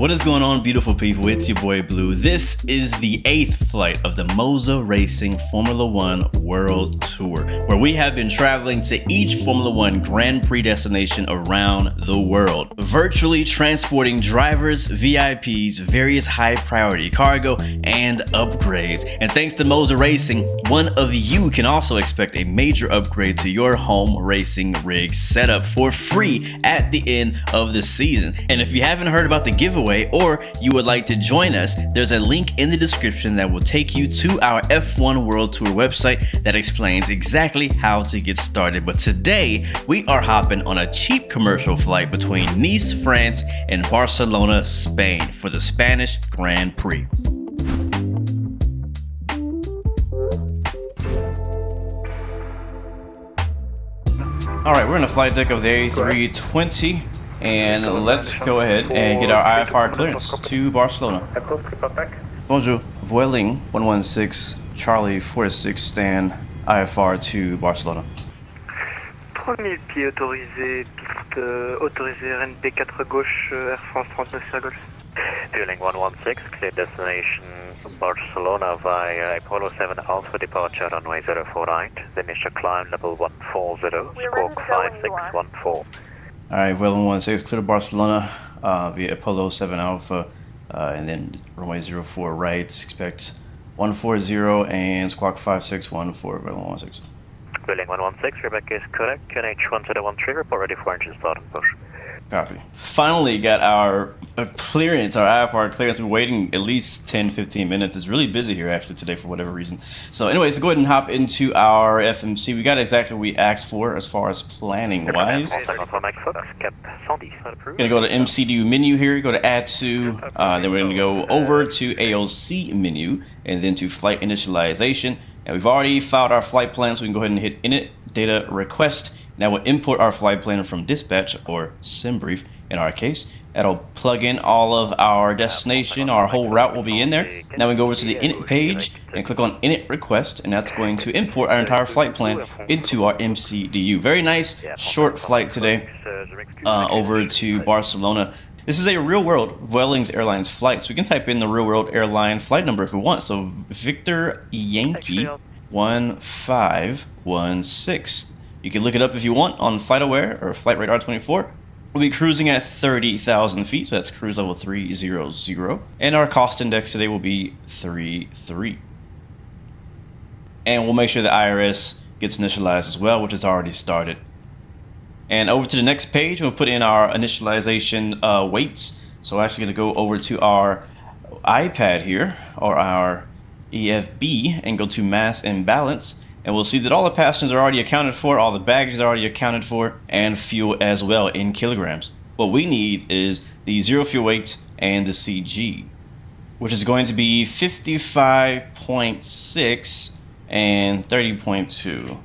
What is going on, beautiful people? It's your boy Blue. This is the 8th flight of the Moza Racing Formula One World Tour, where we have been traveling to each Formula One Grand Prix destination around the world, virtually transporting drivers, VIPs, various high priority cargo, and upgrades. And thanks to Moza Racing, one of you can also expect a major upgrade to your home racing rig setup for free at the end of the season. And if you haven't heard about the giveaway, or you would like to join us, there's a link in the description that will take you to our F1 World Tour website that explains exactly how to get started. But today we are hopping on a cheap commercial flight between Nice, France and Barcelona, Spain for the Spanish Grand Prix. All right, we're in the flight deck of the A320. And let's go ahead and get our IFR clearance to Barcelona. Bonjour, Vueling 116, Charlie 46, Stan, IFR to Barcelona. 3000 pieds autorisé, piste autorisée RNP 4 gauche, Air France 39 Golf. Vueling 116, clear destination Barcelona via Apollo 7 Alpha departure runway 049, the initial climb level 140, squawk 5614. Alright, Vueling 16, clear to Barcelona via Apollo 7 Alpha, and then runway 04 right, expect 140 and squawk 5614, Vueling 16. Vueling 116, Rebecca is correct, QNH1013, report ready for engine start and push. Copy. Finally got our clearance, our IFR clearance. We're waiting at least 10-15 minutes. It's really busy here actually today for whatever reason. So anyways, go ahead and hop into our FMC. We got exactly what we asked for as far as planning wise. Gonna go to MCDU menu here, go to add to, then we're gonna go over to AOC menu and then to flight initialization. And we've already filed our flight plan, so we can go ahead and hit init data request. Now we'll import our flight plan from dispatch or SimBrief in our case. That'll plug in all of our destination, our whole route will be in there. Now we go over to the init page and click on init request, and that's going to import our entire flight plan into our MCDU. Very nice short flight today over to Barcelona. This is a real world Vueling Airlines flight, so we can type in the real world airline flight number if we want. So Victor Yankee 1516. You can look it up if you want on FlightAware or Flight Radar 24. We'll be cruising at 30,000 feet, so that's cruise level 300. And our cost index today will be 33. And we'll make sure the IRS gets initialized as well, which has already started. And over to the next page, we'll put in our initialization weights. So we're actually going to go over to our iPad here, or our EFB, and go to mass and balance. And we'll see that all the passengers are already accounted for, all the baggage is already accounted for, and fuel as well in kilograms. What we need is the zero fuel weight and the CG, which is going to be 55.6 and 30.2.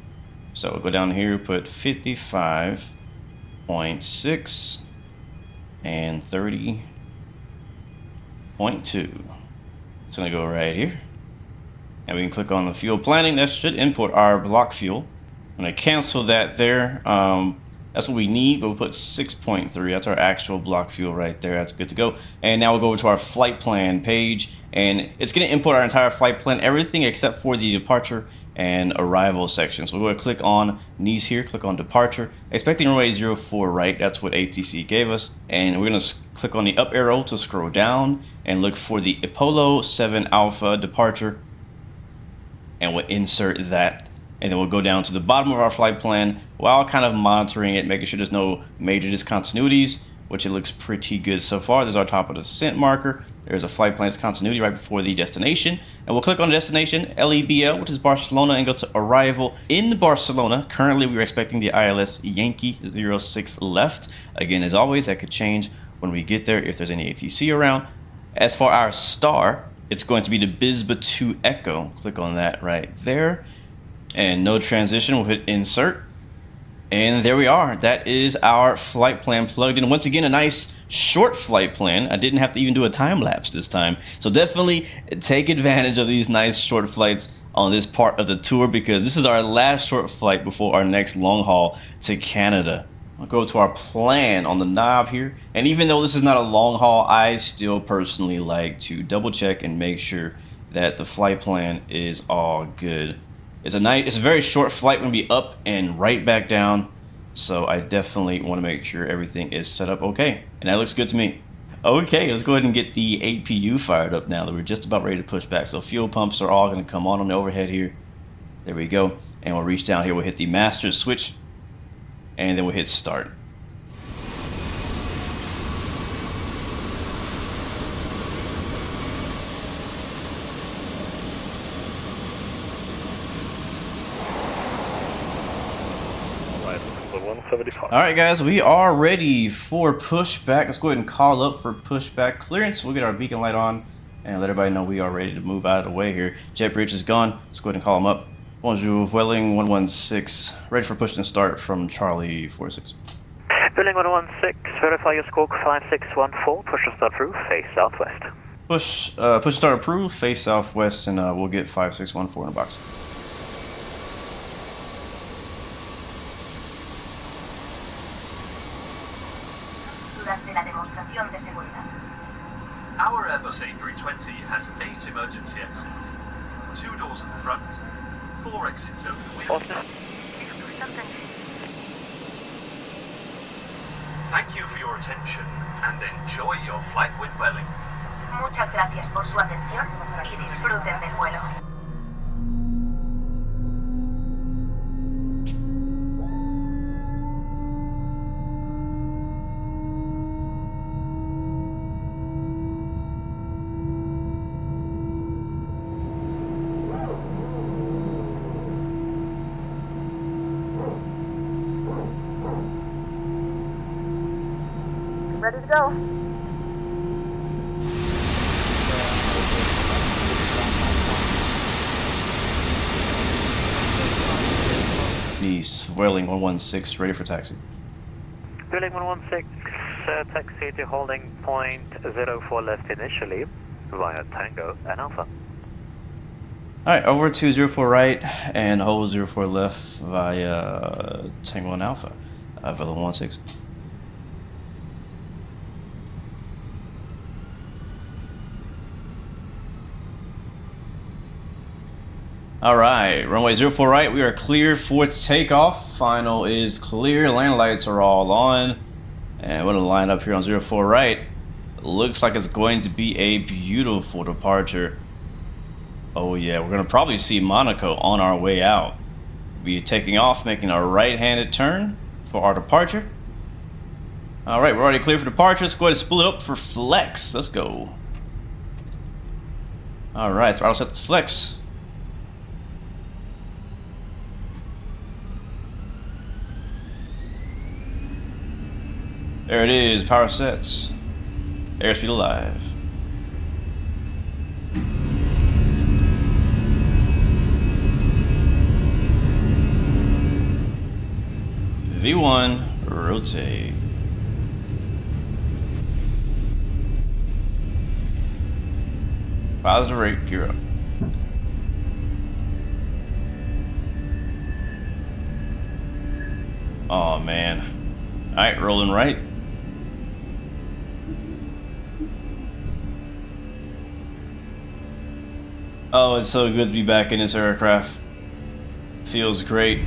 So we'll go down here, put 55.6 and 30.2. It's gonna go right here. And we can click on the fuel planning. That should import our block fuel. I'm gonna cancel that there. That's what we need, but we'll put 6.3. That's our actual block fuel right there. That's good to go. And now we'll go over to our flight plan page, and it's gonna import our entire flight plan, everything except for the departure and arrival section. So we're gonna click on Nice here, click on departure, expecting runway 04 right. That's what ATC gave us. And we're gonna click on the up arrow to scroll down and look for the Apollo 7 Alpha departure. And we'll insert that, and then we'll go down to the bottom of our flight plan while kind of monitoring it, making sure there's no major discontinuities, which it looks pretty good so far. There's our top of the descent marker. There's a flight plan's continuity right before the destination, and we'll click on the destination, LEBL, which is Barcelona, and go to arrival in Barcelona. Currently, we're expecting the ILS Yankee 06 left. Again, as always, that could change when we get there if there's any ATC around. As for our star, it's going to be the Bisba 2 Echo. Click on that right there. And no transition, we'll hit insert. And there we are. That is our flight plan plugged in. Once again, a nice short flight plan. I didn't have to even do a time lapse this time. So definitely take advantage of these nice short flights on this part of the tour, because this is our last short flight before our next long haul to Canada. I'll go to our plan on the knob here. And even though this is not a long haul, I still personally like to double check and make sure that the flight plan is all good. It's a very short flight. We're gonna be up and right back down. So I definitely want to make sure everything is set up okay. And that looks good to me. Okay, let's go ahead and get the APU fired up now that we're just about ready to push back. So fuel pumps are all gonna come on the overhead here. There we go. And we'll reach down here, we'll hit the master switch, and then we'll hit start. Alright guys, we are ready for pushback. Let's go ahead and call up for pushback clearance. We'll get our beacon light on and let everybody know we are ready to move out of the way here. Jet bridge is gone. Let's go ahead and call them up. Bonjour, Vueling 116, ready for push and start from Charlie 46. Vueling 116, verify your squawk 5614, push and start through, face southwest. Push start approved, face southwest, and we'll get 5614 in the box. Our Airbus A320 has 8 emergency exits, 2 doors at the front, 4 exits over the wheel. Thank you for your attention and enjoy your flight with Welling. Muchas gracias por su atención y disfruten del vuelo. Ready to go. East, Vueling 116, ready for taxi. Vueling 116, taxi to holding point 04 left initially, via Tango and Alpha. Alright, over to 04 right and hold 04 left via Tango and Alpha, Vueling 16. Alright, runway 04 right, we are clear for takeoff. Final is clear, land lights are all on. And we're going to line up here on 04 right. Looks like it's going to be a beautiful departure. Oh yeah, we're going to probably see Monaco on our way out. We'll be taking off, making a right-handed turn for our departure. Alright, we're already clear for departure. Let's go ahead and split up for flex. Let's go. Alright, throttle set to flex. There it is, power sets. Airspeed alive. V1, rotate. Positive rate, gear up. Oh man. Alright, rolling right. Oh, it's so good to be back in this aircraft. Feels great.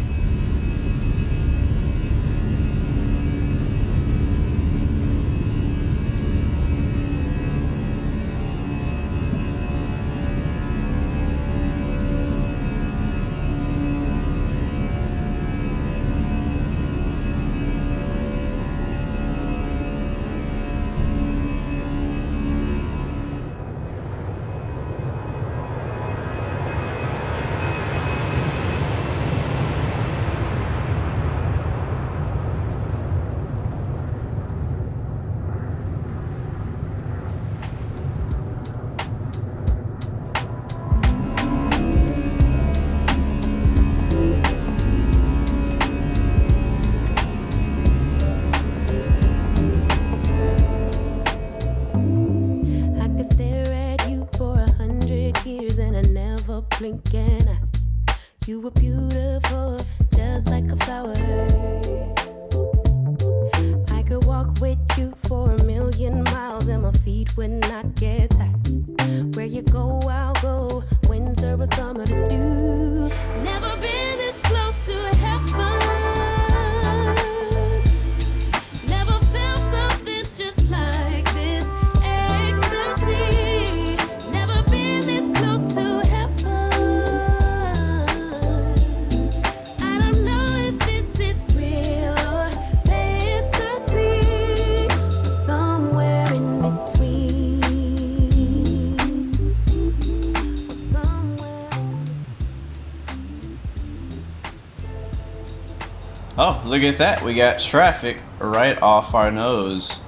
look at that. We got traffic right off our nose,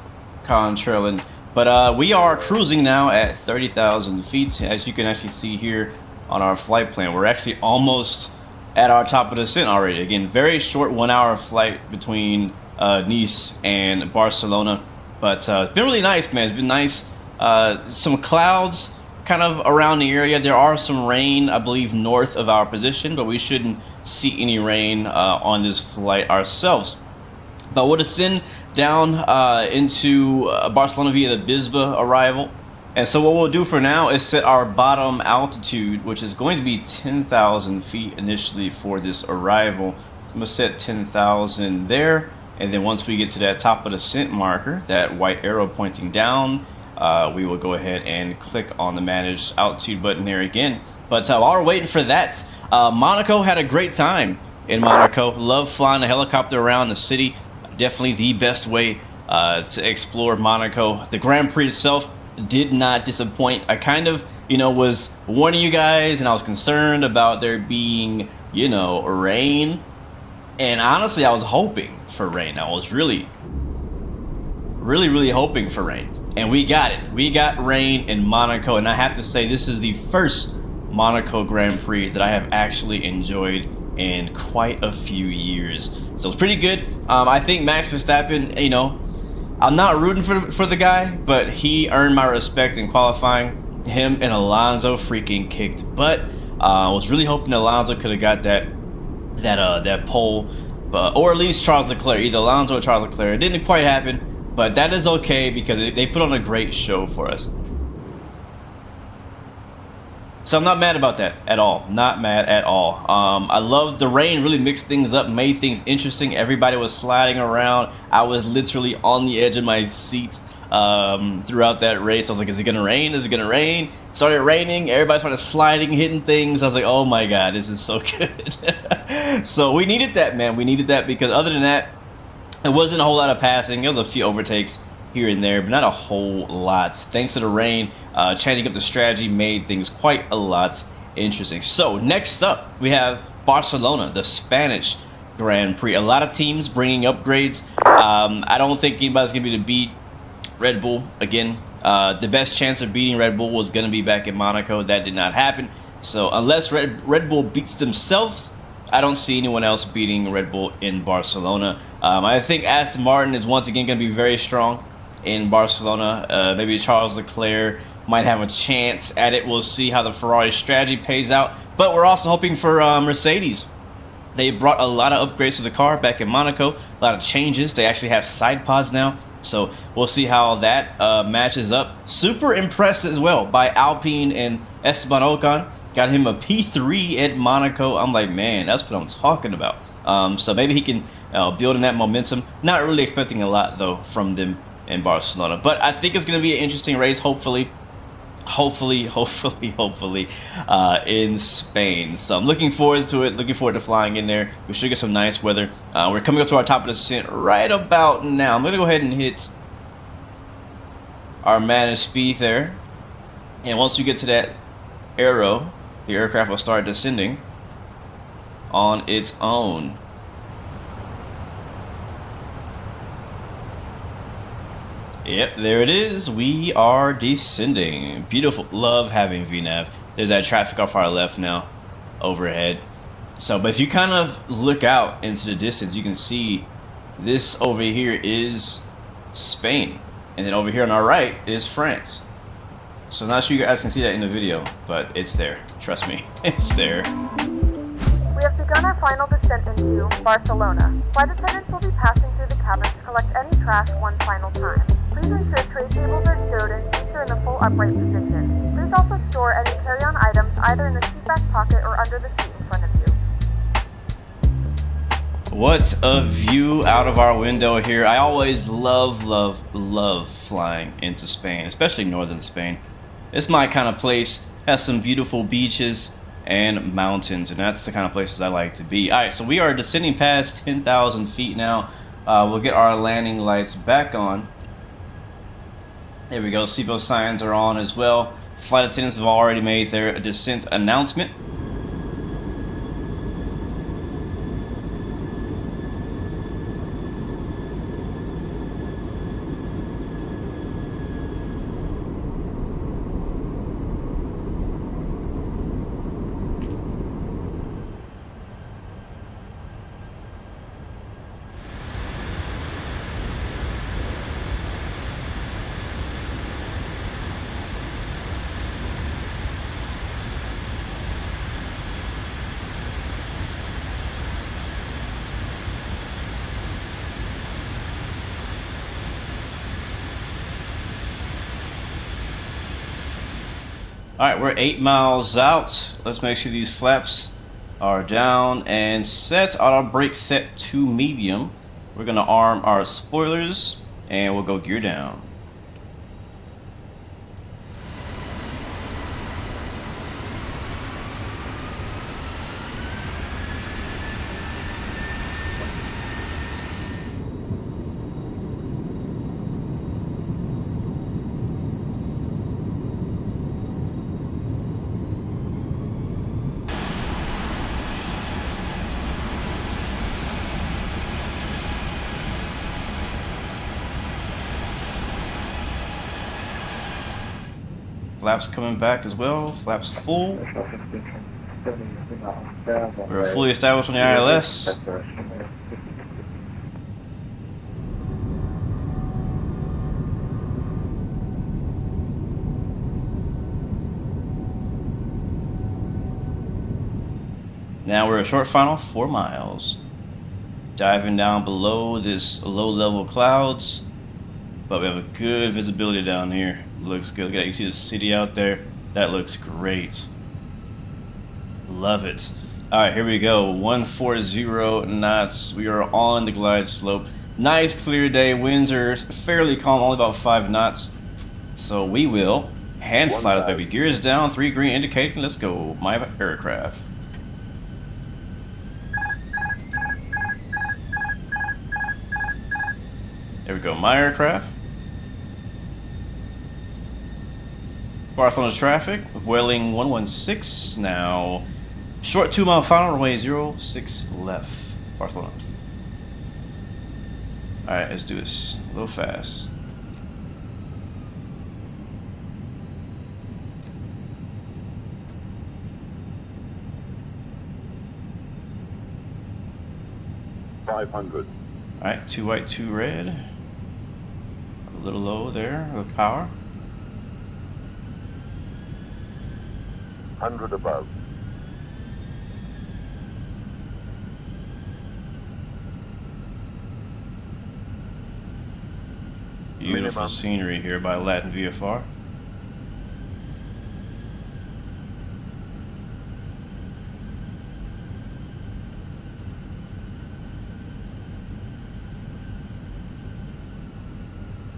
contrailing. But we are cruising now at 30,000 feet, as you can actually see here on our flight plan. We're actually almost at our top of the descent already. Again, very short 1 hour flight between Nice and Barcelona. But it's been really nice, man. It's been nice. Some clouds kind of around the area. There are some rain, I believe, north of our position, but we shouldn't see any rain on this flight ourselves. But we'll descend down into Barcelona via the Bisba arrival. And so what we'll do for now is set our bottom altitude, which is going to be 10,000 feet initially for this arrival. I'm going to set 10,000 there. And then once we get to that top of the descent marker, that white arrow pointing down, we will go ahead and click on the manage altitude button there again. But while we're waiting for that, Monaco had a great time in Monaco. Love flying the helicopter around the city. Definitely the best way to explore Monaco. The Grand Prix itself did not disappoint. I kind of, was warning you guys, and I was concerned about there being, rain. And honestly, I was hoping for rain. I was really hoping for rain. And we got it. We got rain in Monaco. And I have to say, this is the first Monaco Grand Prix that I have actually enjoyed in quite a few years. So it's pretty good. I think Max Verstappen, I'm not rooting for the guy, but he earned my respect in qualifying. Him and Alonso freaking kicked butt. I was really hoping Alonso could have got that pole, or at least Charles Leclerc, either Alonso or Charles Leclerc. It didn't quite happen. But that is okay because they put on a great show for us. So I'm not mad about that at all. Not mad at all. I love the rain. Really mixed things up, made things interesting. Everybody was sliding around. I was literally on the edge of my seat throughout that race. I was like, is it going to rain? Is it going to rain? It started raining. Everybody started sliding, hitting things. I was like, oh my God, this is so good. So we needed that, man. We needed that because other than that, it wasn't a whole lot of passing. There was a few overtakes here and there, but not a whole lot. Thanks to the rain, changing up the strategy made things quite a lot interesting. So next up, we have Barcelona, the Spanish Grand Prix. A lot of teams bringing upgrades. I don't think anybody's going to be able to beat Red Bull again. The best chance of beating Red Bull was going to be back in Monaco. That did not happen. So unless Red Bull beats themselves, I don't see anyone else beating Red Bull in Barcelona. I think Aston Martin is once again going to be very strong in Barcelona. Maybe Charles Leclerc might have a chance at it. We'll see how the Ferrari strategy pays out. But we're also hoping for Mercedes. They brought a lot of upgrades to the car back in Monaco. A lot of changes. They actually have side pods now. So we'll see how that matches up. Super impressed as well by Alpine and Esteban Ocon. Got him a P3 at Monaco. I'm like, man, that's what I'm talking about. So maybe he can build in that momentum. Not really expecting a lot, though, from them in Barcelona. But I think it's going to be an interesting race, hopefully in Spain. So I'm looking forward to it. Looking forward to flying in there. We should get some nice weather. We're coming up to our top of the descent right about now. I'm going to go ahead and hit our managed speed there. And once we get to that arrow, the aircraft will start descending on its own. Yep, there it is. We are descending. Beautiful. Love having VNAV. There's that traffic off our left now, overhead. So, but if you kind of look out into the distance, you can see this over here is Spain. And then over here on our right is France. So not sure you guys can see that in the video, but it's there. Trust me, it's there. We have begun our final descent into Barcelona. Flight attendants will be passing through the cabin to collect any trash one final time. Please ensure tray tables are stowed and seats are in the full upright position. Please also store any carry-on items either in the seat back pocket or under the seat in front of you. What a view out of our window here. I always love flying into Spain, especially northern Spain. It's my kind of place. Has some beautiful beaches and mountains, and that's the kind of places I like to be. Alright, so we are descending past 10,000 feet now. We'll get our landing lights back on. There we go. Seatbelt signs are on as well. Flight attendants have already made their descent announcement. Alright, we're 8 miles out. Let's make sure these flaps are down and set. Auto brake set to medium. We're gonna arm our spoilers and we'll go gear down. Flaps coming back as well. Flaps full. We're fully established on the ILS. Now we're a short final 4 miles. Diving down below this low-level clouds, but we have a good visibility down here. Looks good. Look at that. You see the city out there? That looks great. Love it. Alright, here we go. 140 knots. We are on the glide slope. Nice clear day. Winds are fairly calm, only about 5 knots. So we will hand fly the baby. Gears down, 3 green indicating. Let's go. My aircraft. There we go. My aircraft. Barcelona's traffic, Vueling 116 now. Short 2 mile final, runway 06 left. Barcelona. Alright, let's do this. A little fast. $500. Alright, 2 white, 2 red. A little low there, the power. 100 above. Beautiful Minimum. scenery here by Latin VFR.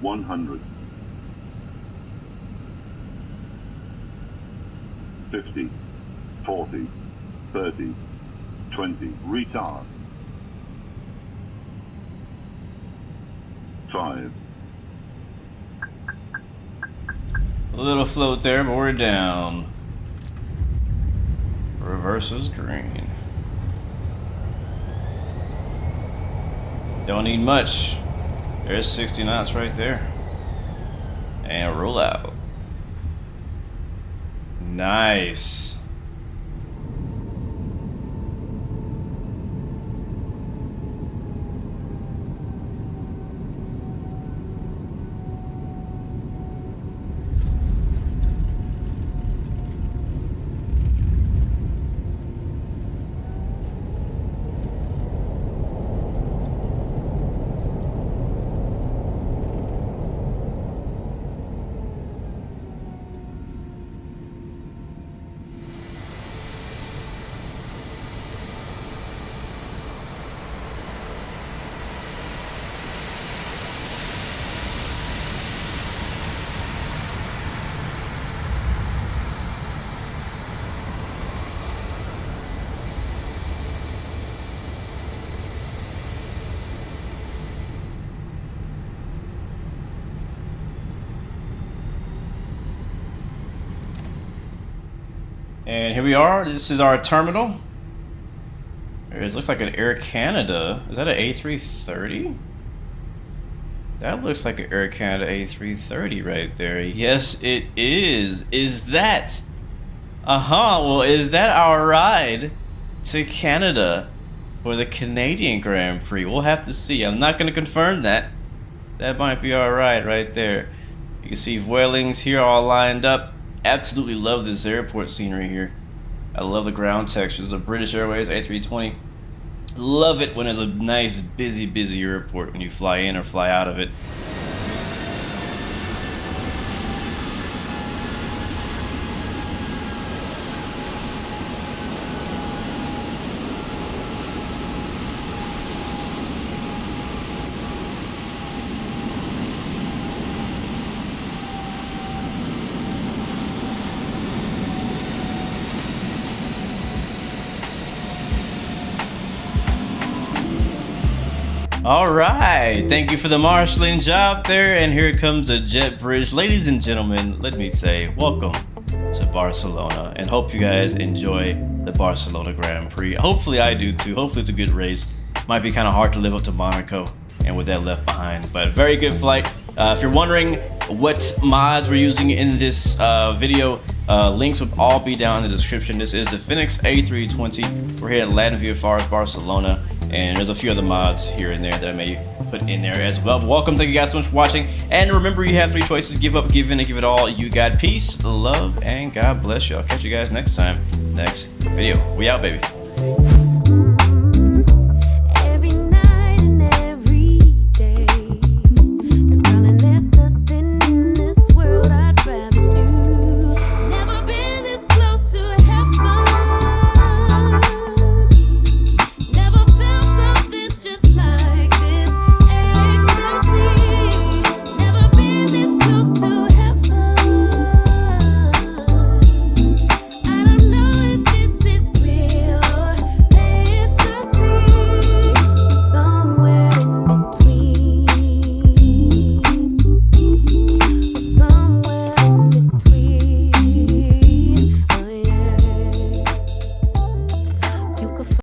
$100. 50, 40, 30, 20, retard. 5. A little float there, but we're down. Reverse is green. Don't need much. There's 60 knots right there. And roll out. Nice. And here we are. This is our terminal. It looks like an Air Canada. Is that an A330? That looks like an Air Canada A330 right there. Yes, it is. Is that? Well, is that our ride to Canada for the Canadian Grand Prix? We'll have to see. I'm not going to confirm that. That might be our ride right there. You can see Vuelings here all lined up. Absolutely love this airport scenery here. I love the ground textures of British Airways A320. Love it when there's a nice busy airport when you fly in or fly out of it. All right, thank you for the marshalling job there, and here comes a jet bridge. Ladies and gentlemen, let me say welcome to Barcelona, and hope you guys enjoy the Barcelona Grand Prix. Hopefully I do too. Hopefully it's a good race. Might be kind of hard to live up to Monaco and with that left behind, but very good flight. If you're wondering what mods we're using in this video, links will all be down in the description. This is the Phoenix A320. We're here at LAN VFR's Barcelona, and there's a few other mods here and there that I may put in there as well. But welcome, thank you guys so much for watching, and remember you have 3 choices: give up, give in, and give it all. You got peace, love, and God bless you. I'll catch you guys next time, next video. We out, baby.